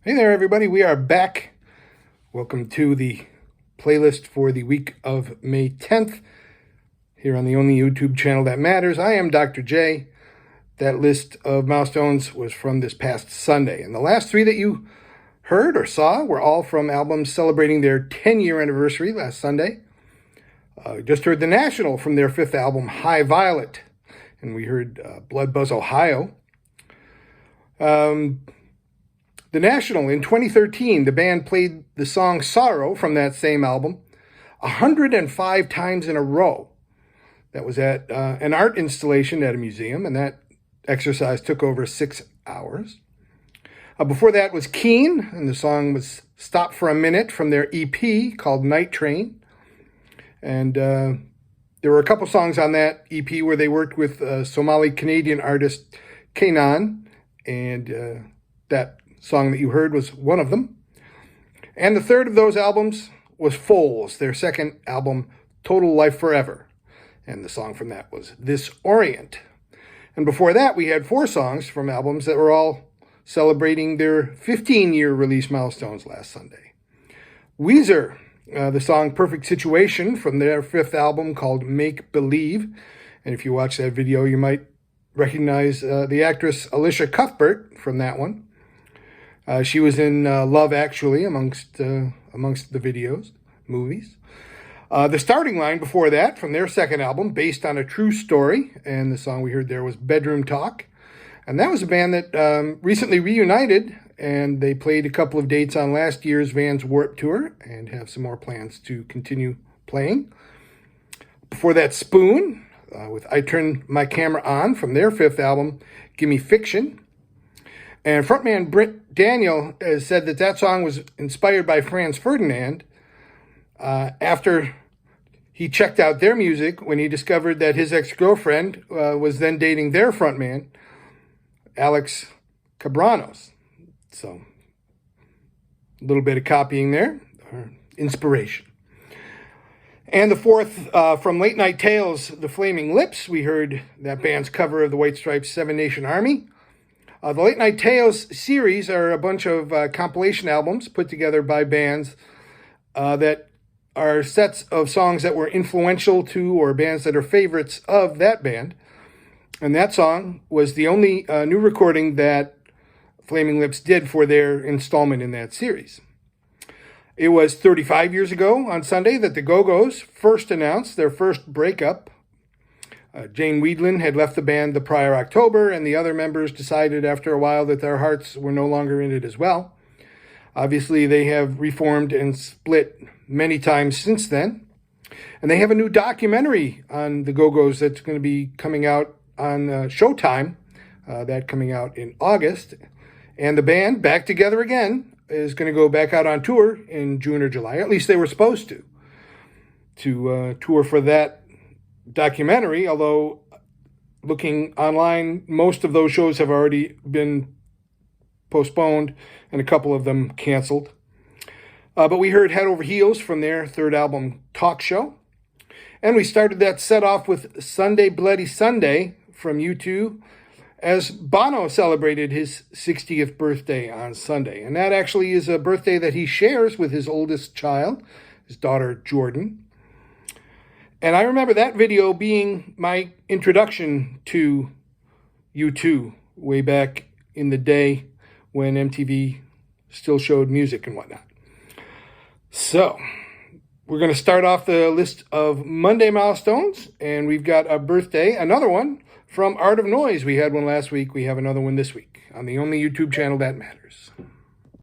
Hey there, everybody. We are back. Welcome to the playlist for the week of May 10th here on the only YouTube channel that matters. I am Dr. J. That list of milestones was from this past Sunday. And the last three that you heard or saw were all from albums celebrating their 10-year anniversary last Sunday. Just heard The National from their fifth album, High Violet. And we heard Blood Buzz Ohio. The National, in 2013, the band played the song Sorrow from that same album 105 times in a row. That was at an art installation at a museum, and that exercise took over 6 hours. Before that was Keane, and the song was Stop for a Minute from their EP called Night Train. And there were a couple songs on that EP where they worked with Somali-Canadian artist Kanan, and that song that you heard was one of them. And the third of those albums was Foals, their second album, Total Life Forever. And the song from that was This Orient. And before that, we had 4 songs from albums that were all celebrating their 15-year release milestones last Sunday. Weezer, the song Perfect Situation from their 5th album called Make Believe. And if you watch that video, you might recognize the actress Alicia Cuthbert from that one. She was in Love Actually amongst the movies. The Starting Line before that from their second album, based on a true story, and the song we heard there was Bedroom Talk. And that was a band that recently reunited, and they played a couple of dates on last year's Vans Warped Tour and have some more plans to continue playing. Before that, Spoon with I Turn My Camera On from their 5th album, Gimme Fiction. And frontman Britt Daniel has said that that song was inspired by Franz Ferdinand after he checked out their music when he discovered that his ex-girlfriend was then dating their frontman, Alex Cabranos. So, a little bit of copying there, or inspiration. And the fourth, from Late Night Tales, The Flaming Lips, we heard that band's cover of the White Stripes' Seven Nation Army. The Late Night Tales series are a bunch of compilation albums put together by bands that are sets of songs that were influential to or bands that are favorites of that band. And that song was the only new recording that Flaming Lips did for their installment in that series. It was 35 years ago on Sunday that the Go-Go's first announced their first breakup. Jane Wiedlin had left the band the prior October, and the other members decided after a while that their hearts were no longer in it as well. Obviously, they have reformed and split many times since then. And they have a new documentary on the Go-Go's that's going to be coming out on Showtime, that coming out in August. And the band, back together again, is going to go back out on tour in June or July. At least they were supposed to tour for that documentary, although looking online, most of those shows have already been postponed and a couple of them canceled. But we heard Head Over Heels from their third album, Talk Show. And we started that set off with Sunday Bloody Sunday from U2 as Bono celebrated his 60th birthday on Sunday. And that actually is a birthday that he shares with his oldest child, his daughter Jordan. And I remember that video being my introduction to U2 way back in the day when MTV still showed music and whatnot. So, we're going to start off the list of Monday milestones, and we've got a birthday, another one, from Art of Noise. We had one last week. We have another one this week on the only YouTube channel that matters.